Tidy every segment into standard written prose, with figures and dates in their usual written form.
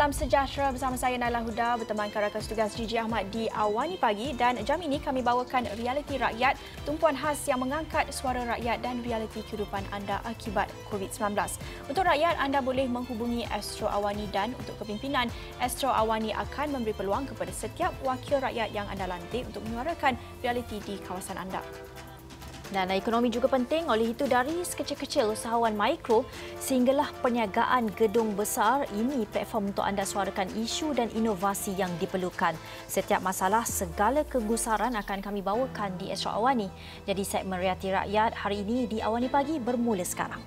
Salam sejahtera bersama saya Naila Huda bertemankan rakan tugas Gigi Ahmad di Awani Pagi dan jam ini kami bawakan realiti rakyat, tumpuan khas yang mengangkat suara rakyat dan realiti kehidupan anda akibat COVID-19. Untuk rakyat, anda boleh menghubungi Astro Awani dan untuk kepimpinan, Astro Awani akan memberi peluang kepada setiap wakil rakyat yang anda lantik untuk menyuarakan realiti di kawasan anda. Dan ekonomi juga penting, oleh itu dari sekecil-kecil usahawan mikro sehinggalah perniagaan gedung besar, ini platform untuk anda suarakan isu dan inovasi yang diperlukan. Setiap masalah, segala kegusaran akan kami bawakan di Astro Awani. Jadi segmen realiti rakyat hari ini di Awani Pagi bermula sekarang.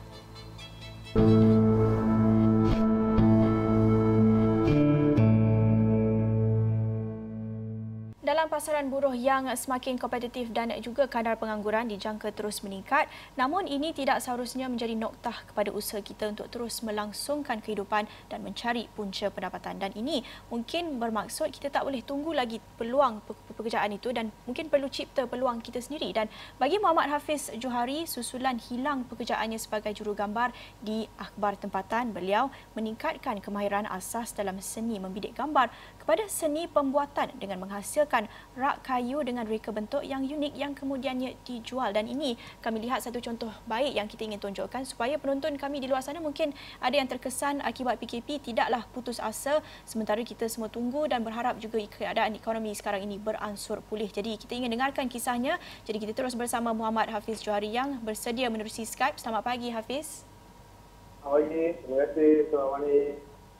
Dalam pasaran buruh yang semakin kompetitif dan juga kadar pengangguran dijangka terus meningkat, namun ini tidak seharusnya menjadi noktah kepada usaha kita untuk terus melangsungkan kehidupan dan mencari punca pendapatan. Dan ini mungkin bermaksud kita tak boleh tunggu lagi peluang pekerjaan itu dan mungkin perlu cipta peluang kita sendiri. Dan bagi Muhammad Hafiz Johari, susulan hilang pekerjaannya sebagai jurugambar di akhbar tempatan, beliau meningkatkan kemahiran asas dalam seni membidik gambar kepada seni pembuatan dengan menghasilkan rak kayu dengan reka bentuk yang unik yang kemudiannya dijual. Dan ini kami lihat satu contoh baik yang kita ingin tunjukkan supaya penonton kami di luar sana mungkin ada yang terkesan akibat PKP tidaklah putus asa, sementara kita semua tunggu dan berharap juga keadaan ekonomi sekarang ini beransur pulih. Jadi kita ingin dengarkan kisahnya. Jadi kita terus bersama Muhammad Hafiz Johari yang bersedia menerusi Skype. Selamat pagi Hafiz. Pagi, terima kasih. Selamat pagi.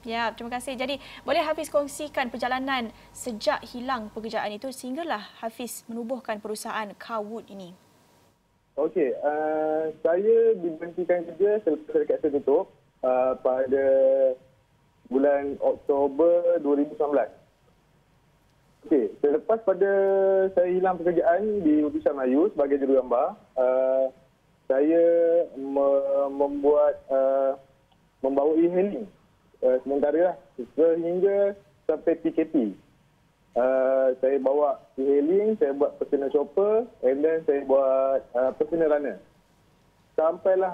Ya, terima kasih. Jadi, boleh Hafiz kongsikan perjalanan sejak hilang pekerjaan itu sehinggalah Hafiz menubuhkan perusahaan Carwood ini? Okey, saya diberhentikan kerja selepas syarikat saya tutup pada bulan Oktober 2019. Okey, selepas pada saya hilang pekerjaan di Utusan Melayu sebagai jurugambar, saya membawa e-hailing. Sementara sehingga sampai PKP. Saya bawa e-hailing, saya buat personal shopper and then saya buat personal runner. Sampailah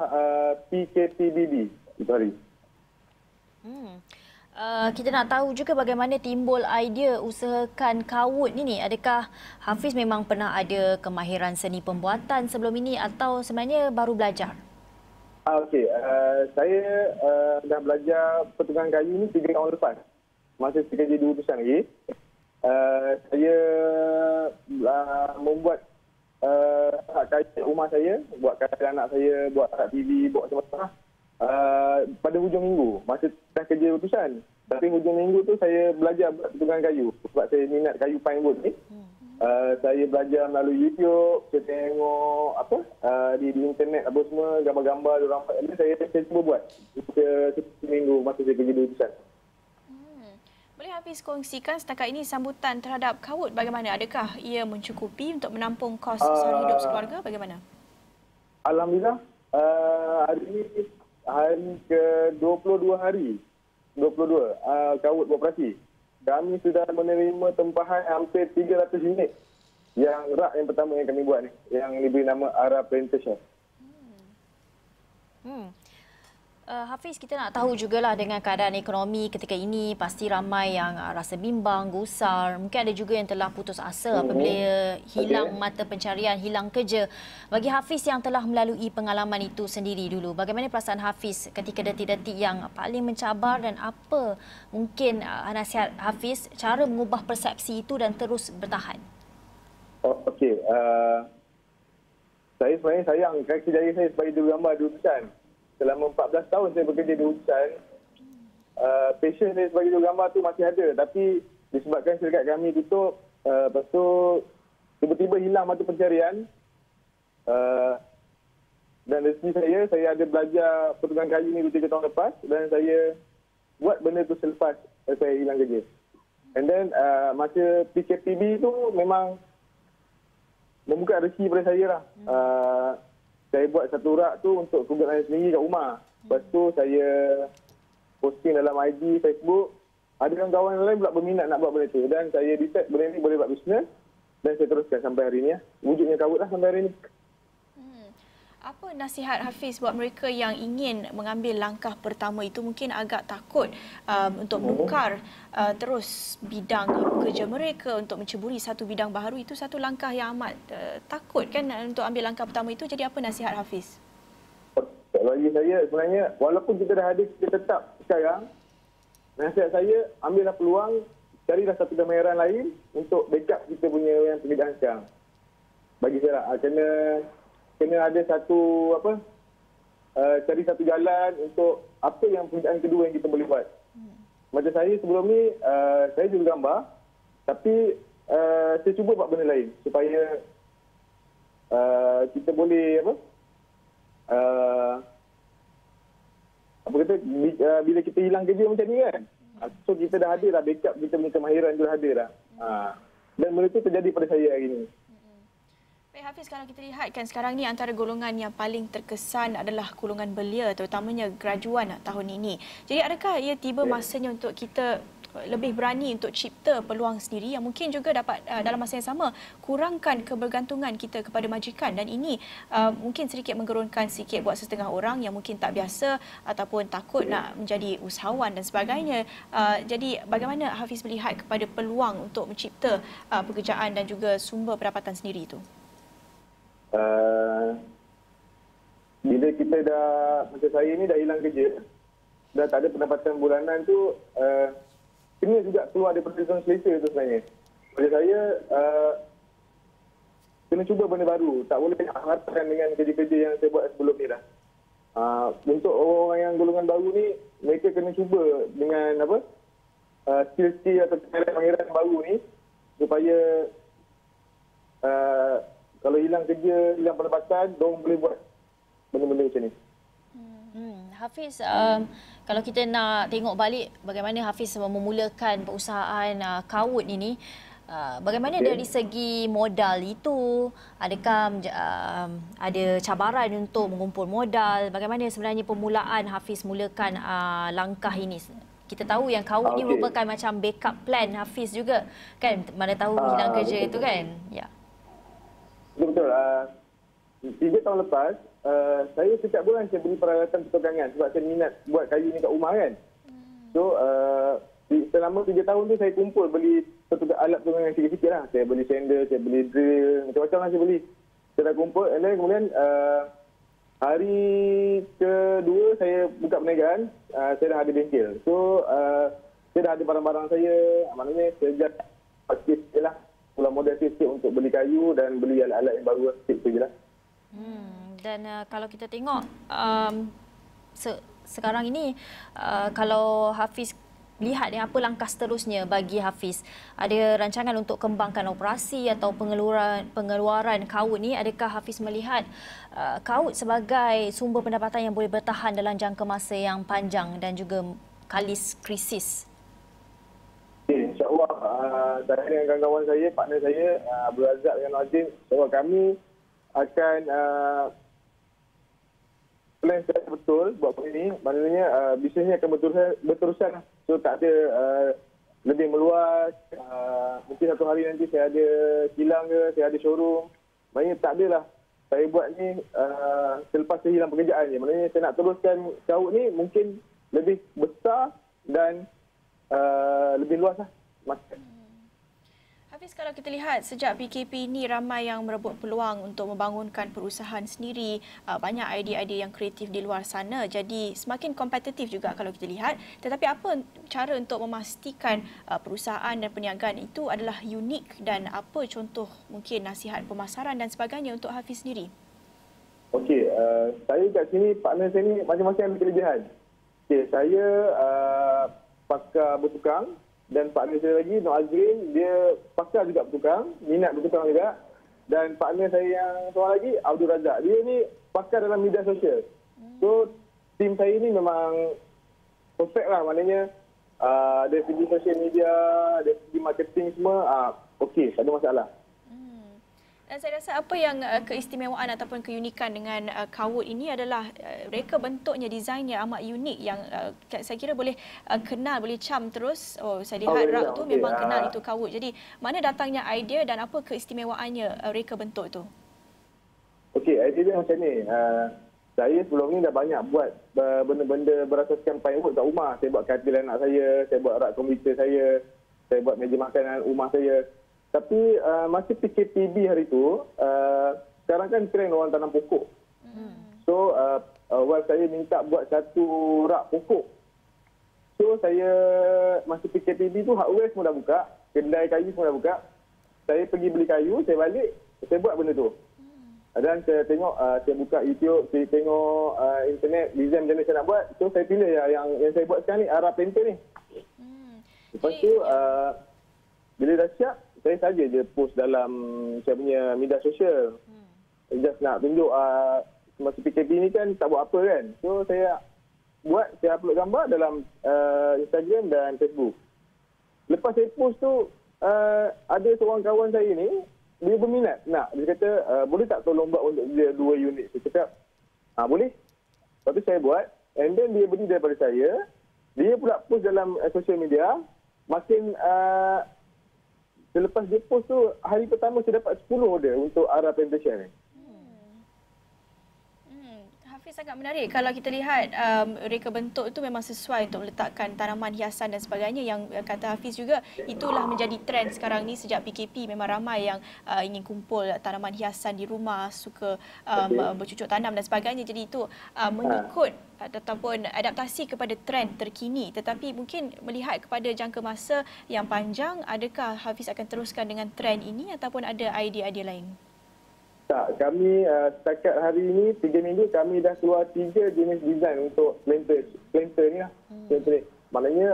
PKPBB itu hari. Kita nak tahu juga bagaimana timbul idea usahakan Carwood ini. Adakah Hafiz memang pernah ada kemahiran seni pembuatan sebelum ini atau sebenarnya baru belajar? Okey, saya dah belajar pertukangan kayu ni 3 tahun lepas. Masa saya kerja di Utusan lagi. Saya membuat kayu rumah saya, buat kayu anak saya, buat TV, buat macam-macam. Pada hujung minggu, masa dah kerja Utusan. Tapi hujung minggu tu saya belajar buat pertukangan kayu. Sebab saya minat kayu pine wood ni. Saya belajar melalui YouTube, saya tengok di internet apa semua, gambar-gambar diorang buat. Saya cuba buat seminggu masa saya kerja di Utusan. Boleh Hafiz kongsikan setakat ini sambutan terhadap Carwood bagaimana? Adakah ia mencukupi untuk menampung kos sara hidup sekeluarga? Bagaimana? Alhamdulillah, hari ini hari ke-22 hari. 22 Carwood beroperasi. Kami sudah menerima tempahan hampir 300 unit. Yang rak yang pertama yang kami buat ni, yang diberi nama Ara Plantation. Hafiz, kita nak tahu jugalah dengan keadaan ekonomi ketika ini, pasti ramai yang rasa bimbang, gusar. Mungkin ada juga yang telah putus asa apabila hilang mata pencarian, hilang kerja. Bagi Hafiz yang telah melalui pengalaman itu sendiri dulu, bagaimana perasaan Hafiz ketika detik-detik yang paling mencabar dan apa mungkin nasihat Hafiz cara mengubah persepsi itu dan terus bertahan? Okey, saya sebenarnya sayang kaki jari saya sebagai jurugambar di Utusan. Selama 14 tahun saya bekerja di Utusan, passion saya sebagai jurugambar tu masih ada. Tapi disebabkan syarikat kami tutup, lepas tu tiba-tiba hilang mata pencarian. Dan rezeki saya ada belajar pertukangan kayu ni 2-3 tahun lepas dan saya buat benda tu selepas saya hilang kerja. And then masa PKPB tu memang membuka rezeki pada saya lah. Saya buat satu rak tu untuk kegunaan saya sendiri kat rumah. Lepas tu saya posting dalam IG, Facebook. Ada kawan lain pula berminat nak buat benda tu. Dan saya decide benda ni boleh buat bisnes. Dan saya teruskan sampai hari ni. Wujudnya Carwood lah sampai hari ni. Apa nasihat Hafiz buat mereka yang ingin mengambil langkah pertama itu, mungkin agak takut untuk bukar terus bidang kerja mereka, untuk menceburi satu bidang baharu, itu satu langkah yang amat takut kan untuk ambil langkah pertama itu. Jadi apa nasihat Hafiz? Bagi saya sebenarnya, walaupun kita dah ada, kita tetap sekarang, nasihat saya, ambillah peluang, carilah satu kemahiran lain untuk backup kita punya yang pekerjaan sekarang. Bagi saya lah, kena ada satu cari satu jalan untuk apa yang pekerjaan kedua yang kita boleh buat. Macam saya sebelum ni, saya juga gambar, tapi saya cuba buat benda lain supaya kita boleh bila kita hilang kerja macam ni kan, so kita dah ada dah backup, kita punya kemahiran tu dah ada dah. Dan benda tu terjadi pada saya hari ni. Baik Hafiz, kalau kita lihat kan sekarang ni antara golongan yang paling terkesan adalah golongan belia, terutamanya graduan tahun ini. Jadi adakah ia tiba masanya untuk kita lebih berani untuk cipta peluang sendiri yang mungkin juga dapat dalam masa yang sama kurangkan kebergantungan kita kepada majikan, dan ini mungkin sedikit menggerunkan sikit buat setengah orang yang mungkin tak biasa ataupun takut nak menjadi usahawan dan sebagainya. Jadi bagaimana Hafiz melihat kepada peluang untuk mencipta pekerjaan dan juga sumber pendapatan sendiri itu? Bila kita dah, macam saya ni dah hilang kerja, dah tak ada pendapatan bulanan tu, kena juga keluar daripada zon selesa tu sebenarnya. Macam saya, kena cuba benda baru. Tak boleh harapkan dengan kerja-kerja yang saya buat sebelum ni dah. Untuk orang yang golongan baru ni, mereka kena cuba dengan skill-skill atau kemahiran baru ni, supaya kalau hilang kerja, hilang pendapatan, diorang boleh buat benda-benda macam ni. Hafiz, kalau kita nak tengok balik bagaimana Hafiz memulakan perusahaan kawut ini, bagaimana dari segi modal itu? Adakah ada cabaran untuk mengumpul modal? Bagaimana sebenarnya permulaan Hafiz mulakan langkah ini? Kita tahu yang kawut ini merupakan macam backup plan Hafiz juga, kan? Mana tahu hilang kerja itu kan? Ya. Betul. 3 tahun lepas, saya setiap bulan saya beli peralatan pertukangan sebab saya minat buat kayu ni kat rumah kan. So, selama 3 tahun tu saya kumpul beli alat pertukangan sikit-sikit lah. Saya beli sander, saya beli drill, macam-macam lah saya beli. Saya dah kumpul, and then kemudian hari kedua saya buka perniagaan, saya dah ada bengkel. So, saya dah ada barang-barang saya, maknanya saya just pakcik je lah. Pulang modal sikit untuk beli kayu dan beli alat-alat yang baru sikit tu je lah. Dan kalau kita tengok sekarang ini, kalau Hafiz lihat apa langkah seterusnya bagi Hafiz, ada rancangan untuk kembangkan operasi atau pengeluaran kawut ni, adakah Hafiz melihat kawut sebagai sumber pendapatan yang boleh bertahan dalam jangka masa yang panjang dan juga kalis krisis? InsyaAllah, saya dengan kawan-kawan saya, partner saya, Abdul Razak dengan Azim, insyaAllah kami akan plan secara betul buat benda ni. Maknanya bisnesnya akan berterusan. So tak ada lebih meluas. Mungkin satu hari nanti saya ada kilang ke, saya ada showroom. Maknanya tak adalah. Saya buat ni selepas saya hilang pekerjaan je. Maknanya saya nak teruskan kawut ni mungkin lebih besar dan lebih luas lah. Hafiz, kalau kita lihat sejak PKP ini ramai yang merebut peluang untuk membangunkan perusahaan sendiri, banyak idea-idea yang kreatif di luar sana, jadi semakin kompetitif juga kalau kita lihat. Tetapi apa cara untuk memastikan perusahaan dan perniagaan itu adalah unik, dan apa contoh mungkin nasihat pemasaran dan sebagainya untuk Hafiz sendiri? Okey, saya kat sini, partner saya ni macam-macam ada kelebihan. Okey, saya pakar bertukang. Dan partner saya lagi, Nur Azrin, dia pakar juga bertukang, minat bertukang juga. Dan partner saya yang seorang lagi, Abdul Razak, dia ni pakar dalam media sosial. So, tim saya ni memang perfect lah. Maknanya, dari segi social media, dari segi marketing semua, okey, tak ada masalah. Dan saya rasa apa yang keistimewaan ataupun keunikan dengan kawut ini adalah reka bentuknya, desainnya amat unik yang saya kira boleh kenal, boleh cam terus. Oh, saya lihat rak tu memang kenal itu kawut. Jadi mana datangnya idea dan apa keistimewaannya reka bentuk tu? Okey, idea dia macam ni. Saya sebelum ni dah banyak buat benda-benda berasaskan firework kat rumah. Saya buat katil anak saya buat rak komputer saya buat meja makanan rumah saya. Tapi masa PKPB hari tu, sekarang kan trend orang tanam pokok. So, wife saya minta buat satu rak pokok. So, saya masa PKPB tu hardware semua dah buka, kedai kayu semua dah buka. Saya pergi beli kayu, saya balik, saya buat benda tu. Dan saya tengok, saya buka YouTube, saya tengok internet, design macam mana saya nak buat. So, saya pilih yang saya buat sekarang ni, arah painter ni. Lepas tu, bila dah siap, saya saja je post dalam saya punya media sosial. Just nak tunjuk, masa PKP ni kan tak buat apa kan. So, saya upload gambar dalam Instagram dan Facebook. Lepas saya post tu, ada seorang kawan saya ni, dia berminat nak. Dia kata, boleh tak tolong buat untuk dia 2 unit? Saya cakap, boleh. Lepas tu saya buat. And then dia beli daripada saya. Dia pula post dalam social media. Makin, selepas dia post tu, hari pertama saya dapat 10 order untuk arah plantation ni. Hafiz, sangat menarik. Kalau kita lihat reka bentuk itu memang sesuai untuk meletakkan tanaman hiasan dan sebagainya, yang kata Hafiz juga itulah menjadi trend sekarang ni sejak PKP. Memang ramai yang ingin kumpul tanaman hiasan di rumah, suka bercucuk tanam dan sebagainya. Jadi itu mengikut ataupun adaptasi kepada trend terkini. Tetapi mungkin melihat kepada jangka masa yang panjang, adakah Hafiz akan teruskan dengan trend ini ataupun ada idea-idea lain? Tak, kami setakat hari ini 3 minggu kami dah keluar 3 jenis design untuk planter ni lah. Maknanya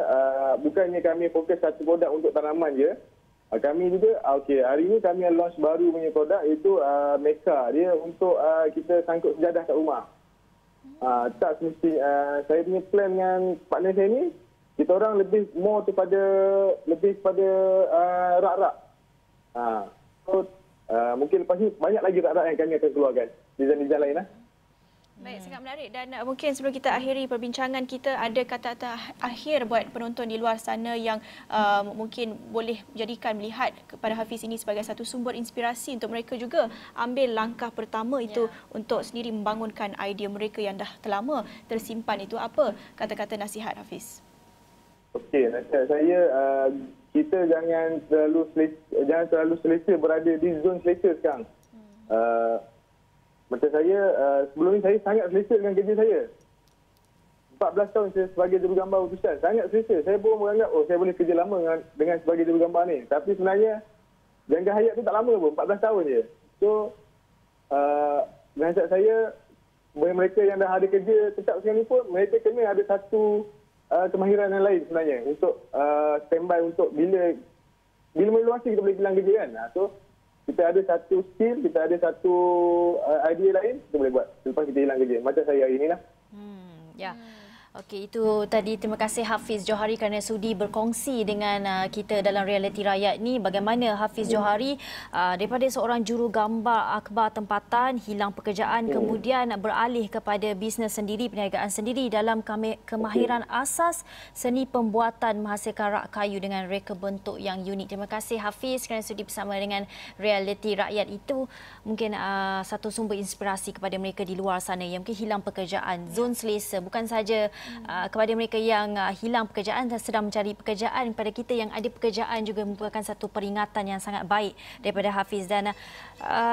bukannya kami fokus satu produk untuk tanaman je. Kami juga hari ini kami launch baru punya produk, iaitu Meka. Dia untuk kita sangkut sejadah kat rumah. Tak semesti saya punya plan dengan partner saya ni, kita orang lebih kepada rak-rak. So, mungkin lepas ni banyak lagi rak-rak yang kami akan keluarkan. Design-design lain lah. Baik, sangat menarik. Dan mungkin sebelum kita akhiri perbincangan kita, ada kata-kata akhir buat penonton di luar sana yang mungkin boleh jadikan melihat kepada Hafiz ini sebagai satu sumber inspirasi untuk mereka juga ambil langkah pertama itu untuk sendiri membangunkan idea mereka yang dah terlama tersimpan itu. Apa kata-kata nasihat Hafiz? Okey, nasihat saya, kita jangan terlalu selesa berada di zon selesa sekarang. Macam saya, sebelum ni saya sangat selesa dengan kerja saya. 14 tahun saya sebagai jurugambar utusan. Sangat selesa. Saya pun menganggap, saya boleh kerja lama dengan sebagai jurugambar ni. Tapi sebenarnya, jangka hayat tu tak lama pun, 14 tahun je. So, nasihat saya, bagi mereka yang dah ada kerja tetap sekarang ni pun, mereka kena ada satu kemahiran yang lain sebenarnya untuk standby untuk bila meluasi kita boleh hilang kerja kan. So, kita ada satu skill, kita ada satu idea lain, kita boleh buat selepas kita hilang kerja. Macam saya hari inilah. Ya. Okey, itu tadi. Terima kasih Hafiz Johari kerana sudi berkongsi dengan kita dalam Realiti Rakyat ni. Bagaimana Hafiz Johari daripada seorang jurugambar akhbar tempatan, hilang pekerjaan, kemudian beralih kepada bisnes sendiri, perniagaan sendiri dalam kemahiran asas seni pembuatan menghasilkan rak kayu dengan reka bentuk yang unik. Terima kasih Hafiz kerana sudi bersama dengan Realiti Rakyat. Itu mungkin satu sumber inspirasi kepada mereka di luar sana yang mungkin hilang pekerjaan. Zon selesa bukan saja kepada mereka yang hilang pekerjaan dan sedang mencari pekerjaan, kepada kita yang ada pekerjaan juga merupakan satu peringatan yang sangat baik daripada Hafiz. Dan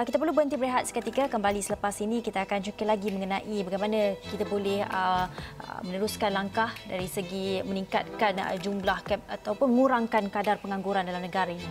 kita perlu berhenti berehat seketika. Kembali selepas ini kita akan cakap lagi mengenai bagaimana kita boleh meneruskan langkah dari segi meningkatkan jumlah ataupun mengurangkan kadar pengangguran dalam negara ini.